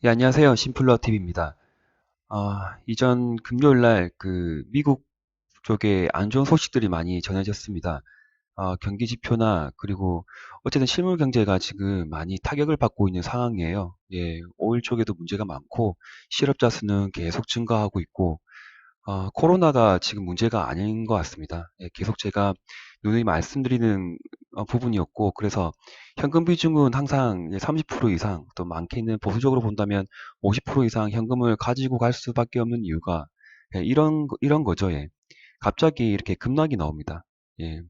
예, 안녕하세요. 심플러 TV입니다. 이전 금요일 날 미국 쪽에 안 좋은 소식들이 많이 전해졌습니다. 경기 지표나 그리고 어쨌든 실물 경제가 지금 많이 타격을 받고 있는 상황이에요. 예, 오일 쪽에도 문제가 많고 실업자 수는 계속 증가하고 있고 코로나가 지금 문제가 아닌 것 같습니다. 예, 계속 제가 누누이 말씀드리는 부분이었고, 그래서 현금 비중은 항상 30% 이상, 또 많게는 보수적으로 본다면 50% 이상 현금을 가지고 갈 수밖에 없는 이유가 예, 이런 거죠. 예. 갑자기 이렇게 급락이 나옵니다. 예.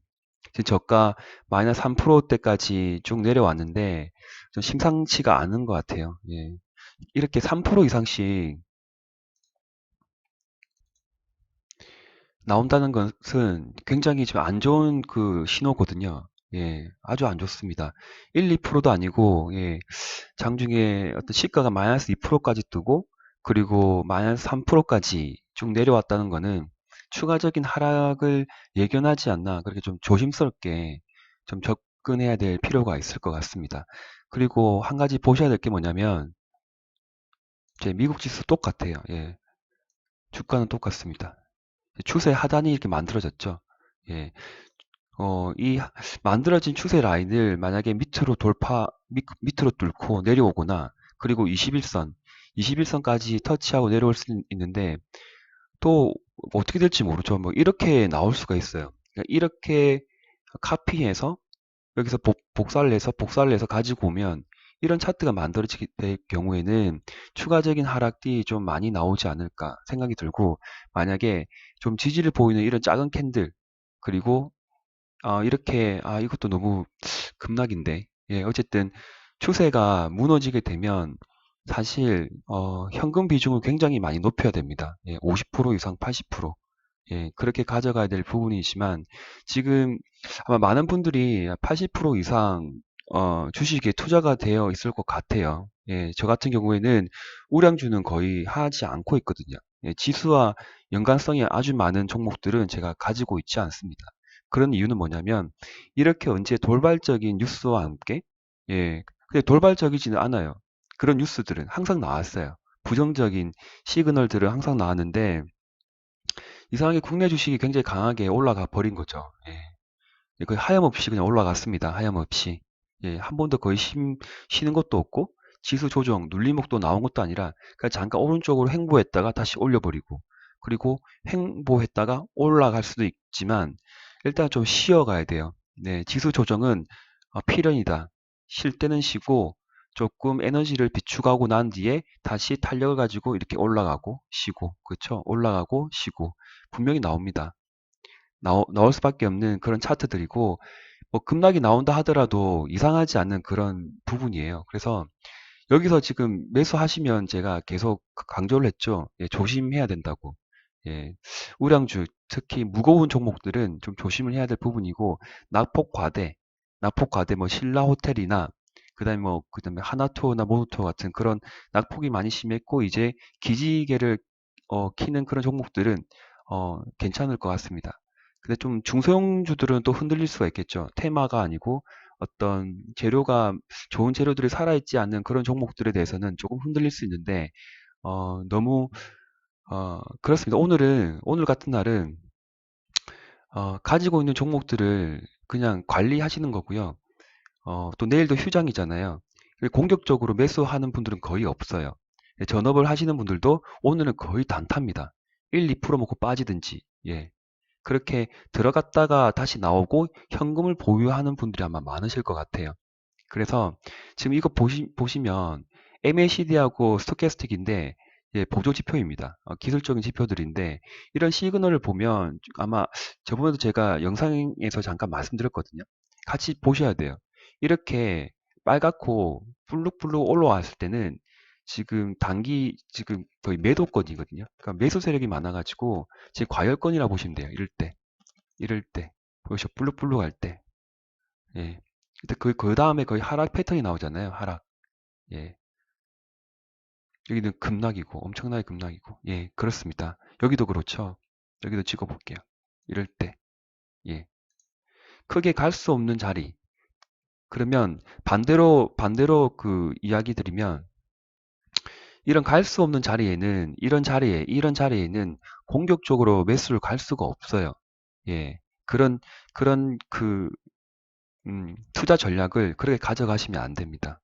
지금 저가 마이너스 3%대까지 쭉 내려왔는데 좀 심상치가 않은 것 같아요. 예. 이렇게 3% 이상씩 나온다는 것은 굉장히 좀 안 좋은 신호거든요. 예, 아주 안 좋습니다. 1, 2%도 아니고, 예, 장중에 어떤 시가가 마이너스 2%까지 뜨고, 그리고 마이너스 3%까지 쭉 내려왔다는 거는 추가적인 하락을 예견하지 않나, 그렇게 좀 조심스럽게 좀 접근해야 될 필요가 있을 것 같습니다. 그리고 한 가지 보셔야 될 게 뭐냐면, 제 미국 지수 똑같아요. 예, 주가는 똑같습니다. 추세 하단이 이렇게 만들어졌죠. 예, 이 만들어진 추세 라인을 만약에 밑으로 뚫고 내려오거나, 그리고 21선까지 터치하고 내려올 수 있는데, 또 어떻게 될지 모르죠. 뭐, 이렇게 나올 수가 있어요. 그러니까 이렇게 카피해서, 여기서 복사를 해서 가지고 오면, 이런 차트가 만들어지게 될 경우에는 추가적인 하락이 좀 많이 나오지 않을까 생각이 들고, 만약에 좀 지지를 보이는 이런 작은 캔들, 그리고 이것도 너무 급락인데. 예, 어쨌든 추세가 무너지게 되면 사실 현금 비중을 굉장히 많이 높여야 됩니다. 예, 50% 이상 80%. 예, 그렇게 가져가야 될 부분이지만 지금 아마 많은 분들이 80% 이상 주식에 투자가 되어 있을 것 같아요. 예, 저 같은 경우에는 우량주는 거의 하지 않고 있거든요. 예, 지수와 연관성이 아주 많은 종목들은 제가 가지고 있지 않습니다. 그런 이유는 뭐냐면 이렇게 언제 돌발적인 뉴스와 함께, 예, 근데 돌발적이지는 않아요. 그런 뉴스들은 항상 나왔어요. 부정적인 시그널들은 항상 나왔는데 이상하게 국내 주식이 굉장히 강하게 올라가 버린 거죠. 예, 거의 하염없이 그냥 올라갔습니다. 하염없이. 예, 한 번도 거의 쉬는 것도 없고, 지수 조정, 눌림목도 나온 것도 아니라, 그냥 잠깐 오른쪽으로 횡보했다가 다시 올려버리고, 그리고 횡보했다가 올라갈 수도 있지만, 일단 좀 쉬어가야 돼요. 네, 지수 조정은 필연이다. 쉴 때는 쉬고, 조금 에너지를 비축하고 난 뒤에 다시 탄력을 가지고 이렇게 올라가고 쉬고, 그렇죠? 올라가고 쉬고, 분명히 나옵니다. 나올 수밖에 없는 그런 차트들이고, 뭐 급락이 나온다 하더라도 이상하지 않는 그런 부분이에요. 그래서 여기서 지금 매수하시면 제가 계속 강조를 했죠. 예, 조심해야 된다고. 예, 우량주, 특히 무거운 종목들은 좀 조심을 해야 될 부분이고, 낙폭 과대, 낙폭 과대, 뭐 신라 호텔이나 그다음에 하나투어나 모노투어 같은 그런 낙폭이 많이 심했고, 이제 기지개를 키는 그런 종목들은 괜찮을 것 같습니다. 근데 좀 중소형주들은 또 흔들릴 수가 있겠죠. 테마가 아니고 어떤 좋은 재료들이 살아있지 않는 그런 종목들에 대해서는 조금 흔들릴 수 있는데, 너무, 그렇습니다. 오늘 같은 날은, 가지고 있는 종목들을 그냥 관리하시는 거고요. 또 내일도 휴장이잖아요. 공격적으로 매수하는 분들은 거의 없어요. 전업을 하시는 분들도 오늘은 거의 단타입니다. 1, 2% 먹고 빠지든지, 예. 그렇게 들어갔다가 다시 나오고 현금을 보유하는 분들이 아마 많으실 것 같아요. 그래서 지금 이거 보시면 MACD하고 스토캐스틱인데, 예, 보조 지표입니다. 기술적인 지표들인데 이런 시그널을 보면 아마 저번에도 제가 영상에서 잠깐 말씀드렸거든요. 같이 보셔야 돼요. 이렇게 빨갛고 불룩불룩 올라왔을 때는 지금 거의 매도권이거든요. 그러니까 매수 세력이 많아가지고 지금 과열권이라 보시면 돼요. 이럴 때 보이시죠? 불룩불룩 할 때. 예. 근데 그 다음에 거의 하락 패턴이 나오잖아요. 하락. 예. 여기는 급락이고, 엄청나게 급락이고. 예, 그렇습니다. 여기도 그렇죠. 여기도 찍어볼게요. 이럴 때. 예. 크게 갈 수 없는 자리. 그러면 반대로 그 이야기 드리면, 이런 갈 수 없는 자리에는, 이런 자리에는 공격적으로 매수를 갈 수가 없어요. 예. 그런 투자 전략을 그렇게 가져가시면 안 됩니다.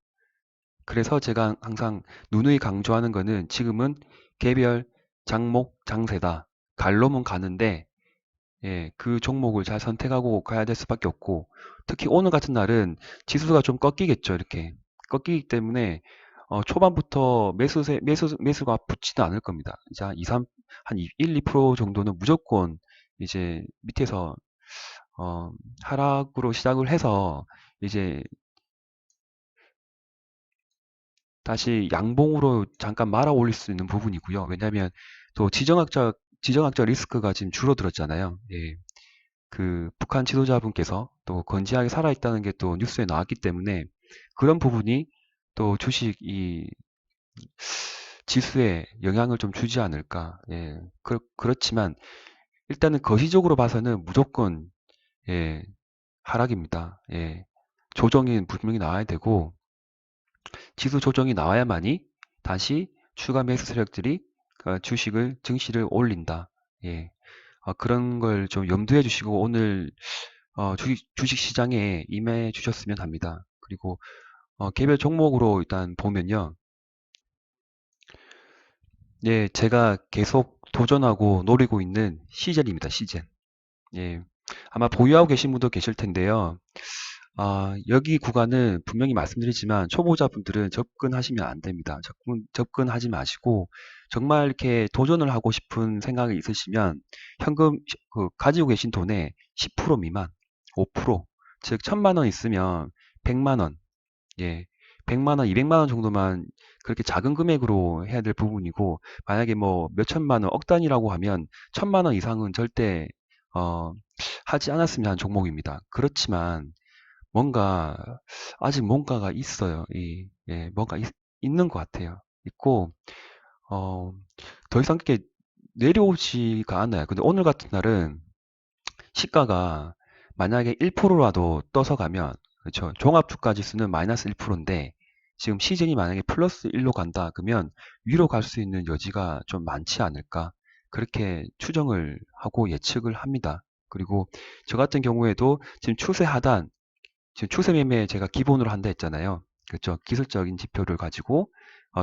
그래서 제가 항상 누누이 강조하는 거는 지금은 개별, 장목, 장세다. 갈 놈은 가는데, 예, 그 종목을 잘 선택하고 가야 될 수밖에 없고, 특히 오늘 같은 날은 지수가 좀 꺾이겠죠, 이렇게. 꺾이기 때문에, 초반부터 매수가 붙지도 않을 겁니다. 이제 한 2, 3, 한 1, 2% 정도는 무조건 이제 밑에서, 어, 하락으로 시작을 해서, 이제 다시 양봉으로 잠깐 말아 올릴 수 있는 부분이고요. 왜냐하면 또 지정학적 리스크가 지금 줄어들었잖아요. 예. 그 북한 지도자분께서 또 건재하게 살아있다는 게 또 뉴스에 나왔기 때문에 그런 부분이 또 주식 이 지수에 영향을 좀 주지 않을까. 예. 그렇지만 일단은 거시적으로 봐서는 무조건 예, 하락입니다. 예. 조정이 분명히 나와야 되고 지수 조정이 나와야만이 다시 추가 매수 세력들이 증시를 올린다. 예. 그런 걸 좀 염두해 주시고 오늘 주식 시장에 임해 주셨으면 합니다. 그리고 개별 종목으로 일단 보면요. 예, 제가 계속 도전하고 노리고 있는 시젠입니다. 시젠. 예. 아마 보유하고 계신 분도 계실 텐데요. 여기 구간은 분명히 말씀드리지만 초보자분들은 접근하시면 안 됩니다. 접근하지 마시고 정말 이렇게 도전을 하고 싶은 생각이 있으시면 현금 가지고 계신 돈의 10% 미만, 5%, 즉 1000만 원 있으면 100만 원, 예, 100만 원, 200만 원 정도만 그렇게 작은 금액으로 해야 될 부분이고 만약에 뭐 몇천만 원, 억 단위라고 하면 1000만 원 이상은 절대 어, 하지 않았으면 하는 종목입니다. 그렇지만 뭔가 아직 뭔가가 있어요. 예, 뭔가 있는 것 같아요. 있고 어, 더 이상 그렇게 내려오지가 않아요. 근데 오늘 같은 날은 시가가 만약에 1%라도 떠서 가면 그렇죠. 종합주가 지수는 마이너스 1%인데 지금 시즌이 만약에 플러스 1로 간다 그러면 위로 갈 수 있는 여지가 좀 많지 않을까 그렇게 추정을 하고 예측을 합니다. 그리고 저 같은 경우에도 지금 추세 매매 제가 기본으로 한다 했잖아요. 그렇죠. 기술적인 지표를 가지고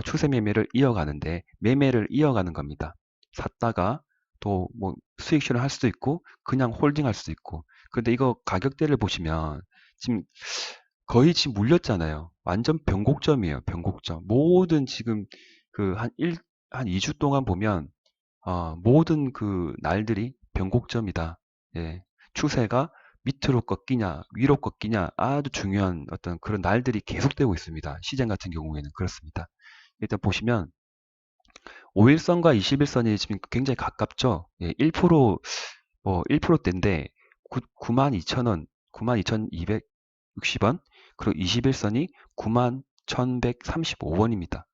추세 매매를 이어가는데 매매를 이어가는 겁니다. 샀다가 또 뭐 수익 실현할 수도 있고 그냥 홀딩할 수도 있고. 그런데 이거 가격대를 보시면 지금 거의 지금 물렸잖아요. 완전 변곡점이에요. 변곡점. 모든 지금 한 2주 동안 보면 모든 그 날들이 변곡점이다. 예. 추세가 밑으로 꺾이냐, 위로 꺾이냐 아주 중요한 어떤 그런 날들이 계속되고 있습니다. 시장 같은 경우에는 그렇습니다. 일단 보시면 5일선과 21선이 지금 굉장히 가깝죠. 예, 1%대인데 92,000원, 92,260원, 그리고 21선이 91,135원입니다.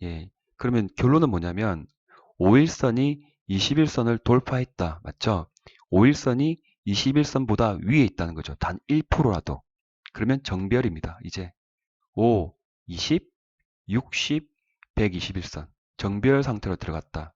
예. 그러면 결론은 뭐냐면 5일선이 21선을 돌파했다. 맞죠? 5일선이 21선보다 위에 있다는 거죠. 단 1%라도. 그러면 정별입니다. 이제 5, 20, 60, 121선. 정별 상태로 들어갔다.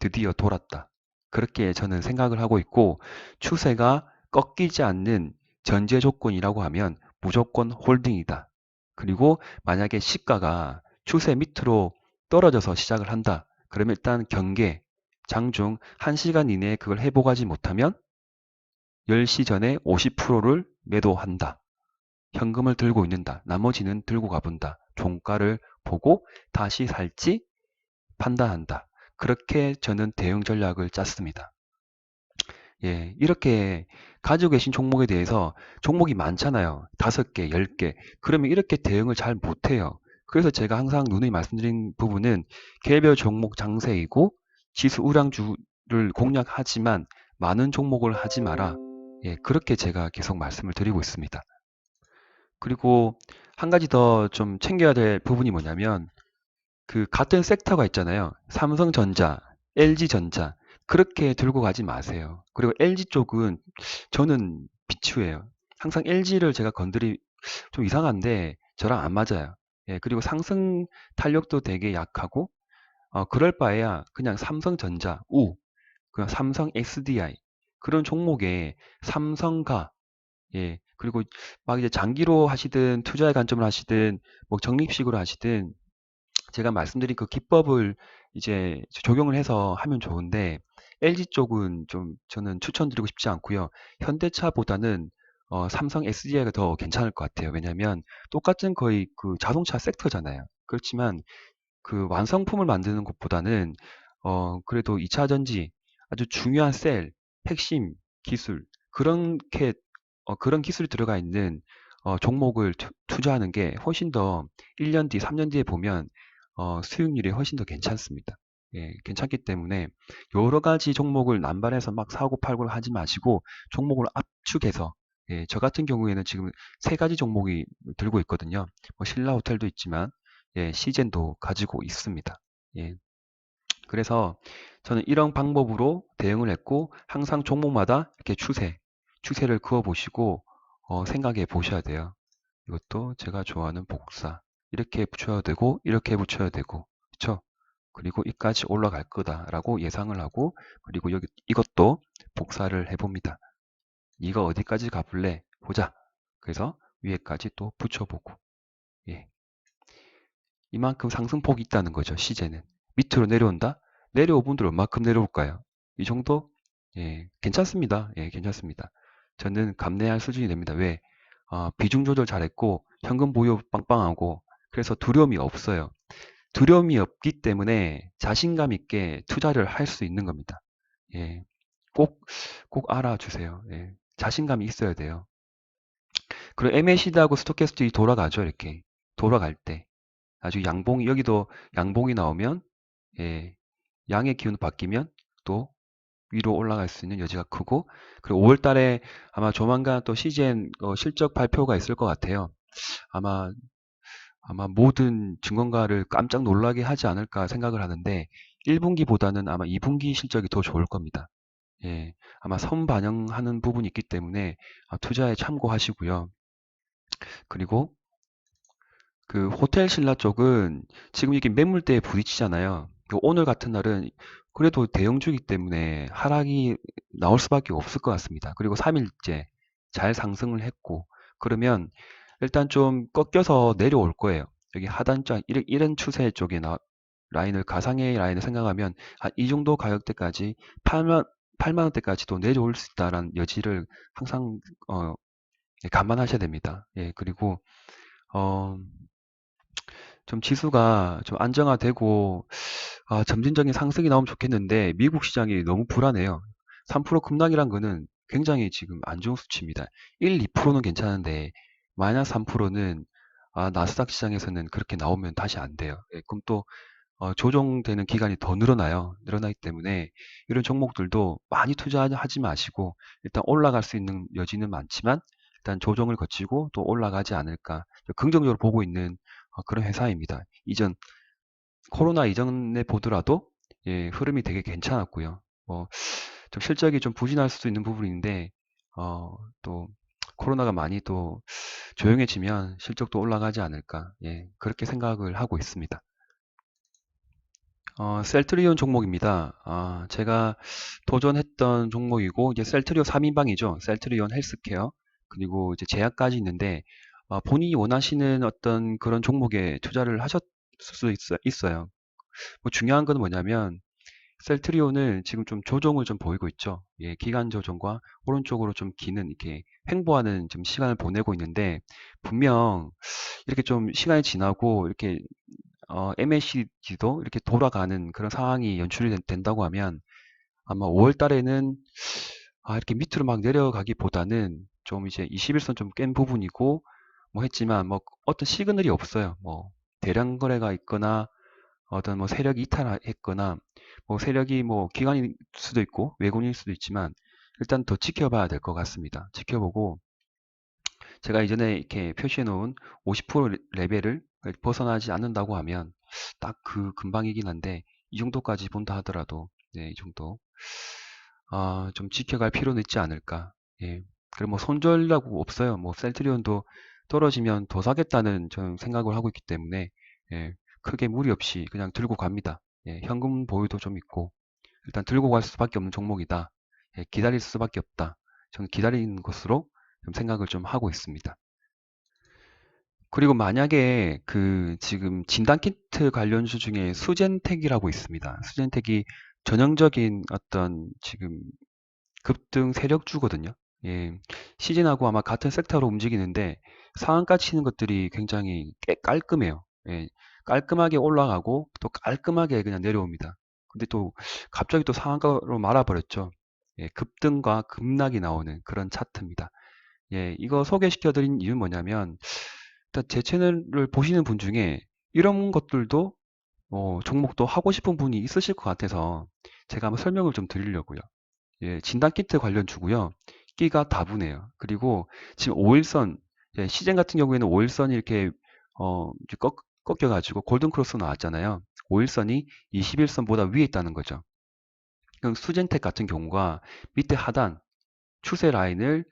드디어 돌았다. 그렇게 저는 생각을 하고 있고 추세가 꺾이지 않는 전제 조건이라고 하면 무조건 홀딩이다. 그리고 만약에 시가가 추세 밑으로 떨어져서 시작을 한다. 그러면 일단 경계, 장중 1시간 이내에 그걸 회복하지 못하면 10시 전에 50%를 매도한다. 현금을 들고 있는다. 나머지는 들고 가본다. 종가를 보고 다시 살지 판단한다. 그렇게 저는 대응 전략을 짰습니다. 예, 이렇게 가지고 계신 종목에 대해서 종목이 많잖아요. 5개, 10개. 그러면 이렇게 대응을 잘 못해요. 그래서 제가 항상 누누이 말씀드린 부분은 개별 종목 장세이고 지수 우량주를 공략하지만 많은 종목을 하지 마라. 예, 그렇게 제가 계속 말씀을 드리고 있습니다. 그리고 한 가지 더 좀 챙겨야 될 부분이 뭐냐면 그 같은 섹터가 있잖아요. 삼성전자, LG전자 그렇게 들고 가지 마세요. 그리고 LG 쪽은 저는 비추해요. 항상 LG를 제가 좀 이상한데 저랑 안 맞아요. 예, 그리고 상승 탄력도 되게 약하고 그럴 바에야 그냥 삼성전자, 그냥 삼성 SDI 그런 종목에 삼성가, 예, 그리고 막 이제 장기로 하시든 투자의 관점을 하시든 뭐 적립식으로 하시든 제가 말씀드린 그 기법을 이제 적용을 해서 하면 좋은데 LG 쪽은 좀 저는 추천드리고 싶지 않고요. 현대차보다는 삼성 SDI가 더 괜찮을 것 같아요. 왜냐하면 똑같은 거의 그 자동차 섹터잖아요. 그렇지만 그 완성품을 만드는 것보다는 그래도 2차 전지 아주 중요한 셀, 핵심 기술 그렇게 그런 기술이 들어가 있는 종목을 투자하는 게 훨씬 더 1년 뒤, 3년 뒤에 보면 수익률이 훨씬 더 괜찮습니다. 예, 괜찮기 때문에 여러 가지 종목을 남발해서 막 사고 팔고 하지 마시고 종목을 압축해서 예, 저 같은 경우에는 지금 세 가지 종목이 들고 있거든요. 뭐 신라 호텔도 있지만 예, 시젠도 가지고 있습니다. 예, 그래서 저는 이런 방법으로 대응을 했고 항상 종목마다 이렇게 추세를 그어 보시고 생각해 보셔야 돼요. 이것도 제가 좋아하는 복사. 이렇게 붙여야 되고 이렇게 붙여야 되고 그쵸? 그리고 이까지 올라갈 거다라고 예상을 하고 그리고 여기 이것도 복사를 해봅니다. 이거 어디까지 가볼래? 보자. 그래서 위에까지 또 붙여보고 예. 이만큼 상승폭이 있다는 거죠. 시제는. 밑으로 내려온다? 내려오 분들 얼마큼 내려올까요? 이 정도? 예, 괜찮습니다. 예, 괜찮습니다. 저는 감내할 수준이 됩니다. 왜? 비중 조절 잘했고 현금 보유 빵빵하고 그래서 두려움이 없어요. 두려움이 없기 때문에 자신감 있게 투자를 할 수 있는 겁니다. 예, 꼭, 꼭 알아주세요. 예, 자신감이 있어야 돼요. 그리고 MACD하고 스토캐스틱이 돌아가죠. 이렇게. 돌아갈 때. 아주 양봉이, 여기도 양봉이 나오면, 예, 양의 기운이 바뀌면 또 위로 올라갈 수 있는 여지가 크고, 그리고 5월 달에 아마 조만간 또 CGN 실적 발표가 있을 것 같아요. 아마, 아마 모든 증권가를 깜짝 놀라게 하지 않을까 생각을 하는데, 1분기보다는 아마 2분기 실적이 더 좋을 겁니다. 예, 아마 선반영하는 부분이 있기 때문에 투자에 참고하시고요. 그리고 그 호텔 신라 쪽은 지금 이게 매물대에 부딪히잖아요. 오늘 같은 날은 그래도 대형주기 때문에 하락이 나올 수밖에 없을 것 같습니다. 그리고 3일째 잘 상승을 했고 그러면 일단 좀 꺾여서 내려올 거예요. 여기 하단장 이런 추세 쪽에 라인을 가상의 라인을 생각하면 이 정도 가격대까지 8만 원대까지도 내려올 수 있다라는 여지를 항상 예, 감안하셔야 됩니다. 예, 그리고 어, 좀 지수가 좀 안정화되고 점진적인 상승이 나오면 좋겠는데 미국 시장이 너무 불안해요. 3% 급락이란 거는 굉장히 지금 안 좋은 수치입니다. 1, 2%는 괜찮은데 마이너스 3%는 나스닥 시장에서는 그렇게 나오면 다시 안 돼요. 예, 그럼 또 조정되는 기간이 더 늘어나요. 늘어나기 때문에 이런 종목들도 많이 투자하지 마시고 일단 올라갈 수 있는 여지는 많지만 일단 조정을 거치고 또 올라가지 않을까 긍정적으로 보고 있는 그런 회사입니다. 코로나 이전에 보더라도 예, 흐름이 되게 괜찮았고요. 좀 실적이 좀 부진할 수도 있는 부분인데 또 코로나가 많이 또 조용해지면 실적도 올라가지 않을까 예, 그렇게 생각을 하고 있습니다. 셀트리온 종목입니다. 제가 도전했던 종목이고, 이제 셀트리온 3인방이죠. 셀트리온 헬스케어, 그리고 이제 제약까지 있는데, 본인이 원하시는 어떤 그런 종목에 투자를 하셨을 수 있어요. 뭐 중요한 건 뭐냐면, 셀트리온은 지금 좀 조정을 좀 보이고 있죠. 예, 기간 조정과 오른쪽으로 좀 기는 이렇게 횡보하는 좀 시간을 보내고 있는데, 분명 이렇게 좀 시간이 지나고 이렇게 MACD도 이렇게 돌아가는 그런 상황이 연출이 된다고 하면 아마 5월 달에는 이렇게 밑으로 막 내려가기보다는 좀 이제 21선 좀 깬 부분이고 뭐 했지만 뭐 어떤 시그널이 없어요. 뭐 대량 거래가 있거나 어떤 뭐 세력이 이탈했거나 뭐 세력이 뭐 기관일 수도 있고 외국인일 수도 있지만 일단 더 지켜봐야 될 것 같습니다. 지켜보고 제가 이전에 이렇게 표시해 놓은 50% 레벨을 벗어나지 않는다고 하면 딱 그 근방이긴 한데 이 정도까지 본다 하더라도 네, 이 정도 좀 지켜갈 필요는 있지 않을까. 예. 그리고 뭐 손절이라고 없어요. 뭐 셀트리온도 떨어지면 더 사겠다는 저는 생각을 하고 있기 때문에 예, 크게 무리 없이 그냥 들고 갑니다. 예, 현금 보유도 좀 있고 일단 들고 갈 수밖에 없는 종목이다. 예, 기다릴 수밖에 없다. 저는 기다리는 것으로 좀 생각을 좀 하고 있습니다. 그리고 만약에 그 지금 진단키트 관련주 중에 수젠텍이라고 있습니다. 수젠텍이 전형적인 어떤 지금 급등 세력주거든요. 예, 시즌하고 아마 같은 섹터로 움직이는데 상한가 치는 것들이 굉장히 깔끔해요. 예, 깔끔하게 올라가고 또 깔끔하게 그냥 내려옵니다. 근데 또 갑자기 또 상한가로 말아버렸죠. 예, 급등과 급락이 나오는 그런 차트입니다. 예, 이거 소개시켜드린 이유는 뭐냐면 일단 제 채널을 보시는 분 중에 이런 것들도 종목도 하고 싶은 분이 있으실 것 같아서 제가 한번 설명을 좀 드리려고요. 예, 진단키트 관련 주고요. 끼가 다분해요. 그리고 지금 5일선, 예, 시젠 같은 경우에는 5일선이 이렇게, 이제 꺾여가지고 골든크로스 나왔잖아요. 5일선이 21선보다 위에 있다는 거죠. 그럼 수젠텍 같은 경우가 밑에 하단 추세 라인을,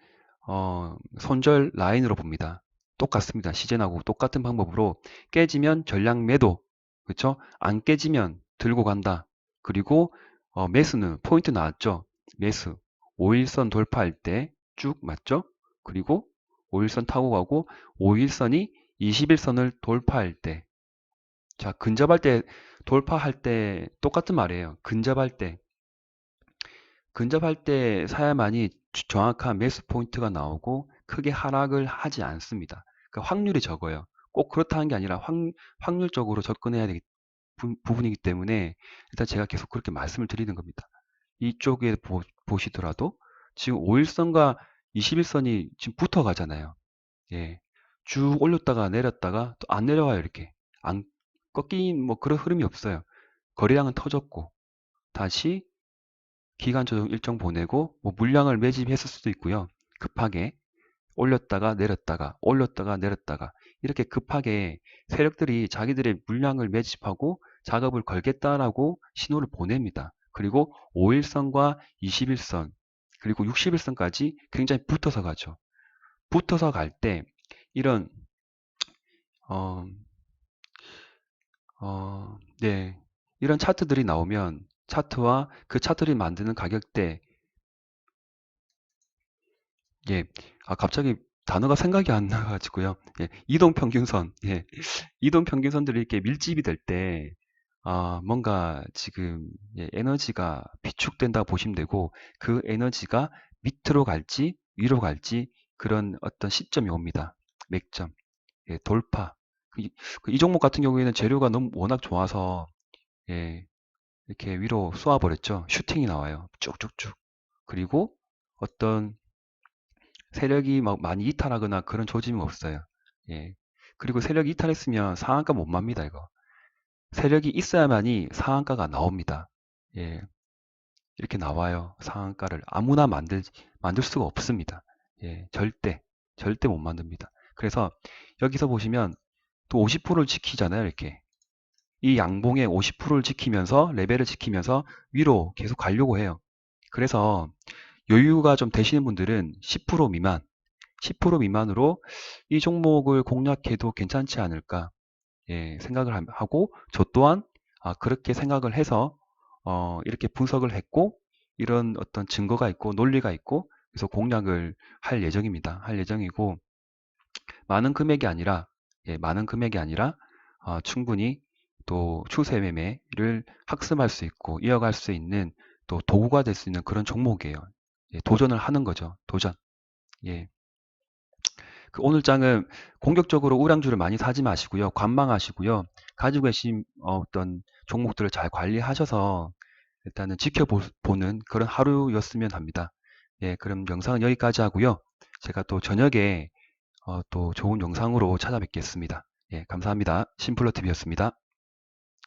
손절 라인으로 봅니다. 똑같습니다. 시젠하고 똑같은 방법으로 깨지면 전량 매도, 그렇죠? 안 깨지면 들고 간다. 그리고 매수는 포인트 나왔죠? 매수 5일선 돌파할 때 쭉 맞죠? 그리고 5일선 타고 가고 5일선이 21선을 돌파할 때, 자, 근접할 때 돌파할 때 똑같은 말이에요. 근접할 때 사야만이 정확한 매수 포인트가 나오고 크게 하락을 하지 않습니다. 그러니까 확률이 적어요. 꼭 그렇다는 게 아니라 확률적으로 접근해야 되기 부분이기 때문에 일단 제가 계속 그렇게 말씀을 드리는 겁니다. 이쪽에 보시더라도 지금 5일선과 21선이 지금 붙어 가잖아요. 예. 쭉 올렸다가 내렸다가 또 안 내려와요, 이렇게. 안 꺾인 뭐 그런 흐름이 없어요. 거래량은 터졌고 다시 기간 조정 일정 보내고 뭐 물량을 매집했을 수도 있고요. 급하게 올렸다가 내렸다가 올렸다가 내렸다가 이렇게 급하게 세력들이 자기들의 물량을 매집하고 작업을 걸겠다라고 신호를 보냅니다. 그리고 5일선과 21선 그리고 60일선까지 굉장히 붙어서 가죠. 붙어서 갈 때 이런 어, 네, 이런 차트들이 나오면 차트와 그 차트들이 만드는 가격대, 예, 갑자기 단어가 생각이 안 나가지고요. 예, 이동평균선, 예, 이동평균선들이 이렇게 밀집이 될 때, 뭔가 지금 예, 에너지가 비축된다고 보시면 되고, 그 에너지가 밑으로 갈지, 위로 갈지, 그런 어떤 시점이 옵니다. 맥점, 예, 돌파. 이, 이 종목 같은 경우에는 재료가 너무 워낙 좋아서, 예, 이렇게 위로 쏘아버렸죠. 슈팅이 나와요. 쭉쭉쭉. 그리고 어떤 세력이 막 많이 이탈하거나 그런 조짐은 없어요. 예. 그리고 세력이 이탈했으면 상한가 못 맙니다, 이거. 세력이 있어야만이 상한가가 나옵니다. 예. 이렇게 나와요. 상한가를 아무나 만들 수가 없습니다. 예. 절대 못 만듭니다. 그래서 여기서 보시면 또 50%를 지키잖아요, 이렇게. 이 양봉의 50%를 지키면서 레벨을 지키면서 위로 계속 가려고 해요. 그래서 여유가 좀 되시는 분들은 10% 미만 10% 미만으로 이 종목을 공략해도 괜찮지 않을까 예, 생각을 하고 저 또한 그렇게 생각을 해서 이렇게 분석을 했고 이런 어떤 증거가 있고 논리가 있고 그래서 공략을 할 예정입니다. 할 예정이고 많은 금액이 아니라 많은 금액이 아니라 충분히 또 추세 매매를 학습할 수 있고 이어갈 수 있는 또 도구가 될 수 있는 그런 종목이에요. 예, 도전을 하는 거죠. 도전. 예. 그 오늘 장은 공격적으로 우량주를 많이 사지 마시고요. 관망하시고요. 가지고 계신 어떤 종목들을 잘 관리하셔서 일단은 지켜보는 그런 하루였으면 합니다. 예, 그럼 영상은 여기까지 하고요. 제가 또 저녁에 또 좋은 영상으로 찾아뵙겠습니다. 예, 감사합니다. 심플러TV였습니다.